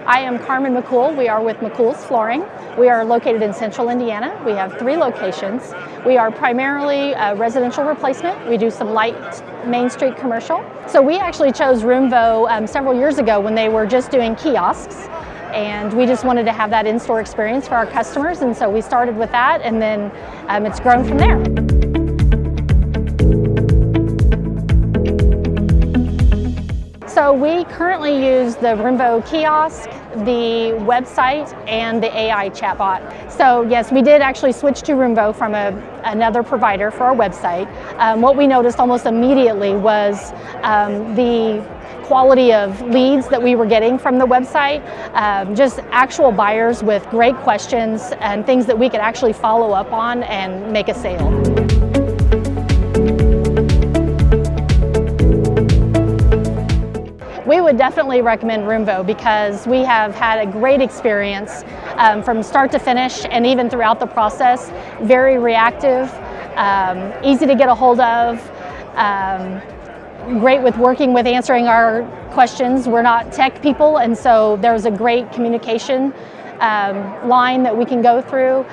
I am Carmen McCool. We are with McCool's Flooring. We are located in Central Indiana. We have 3 locations. We are primarily a residential replacement. We do some light Main Street commercial. So we actually chose Roomvo several years ago when they were just doing kiosks. And we just wanted to have that in-store experience for our customers. And so we started with that, and then it's grown from there. So we currently use the Roomvo kiosk, the website, and the AI chatbot. So yes, we did actually switch to Roomvo from another provider for our website. What we noticed almost immediately was the quality of leads that we were getting from the website, just actual buyers with great questions and things that we could actually follow up on and make a sale. We would definitely recommend Roomvo because we have had a great experience from start to finish and even throughout the process. Very reactive, easy to get a hold of, great with working with answering our questions. We're not tech people, and so there's a great communication line that we can go through.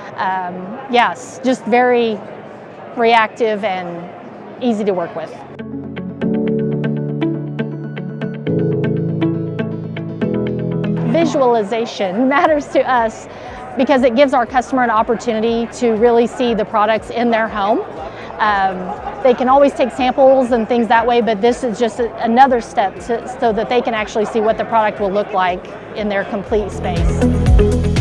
Yes, just very reactive and easy to work with. Visualization matters to us because it gives our customer an opportunity to really see the products in their home. They can always take samples and things that way, but this is just another step so that they can actually see what the product will look like in their complete space.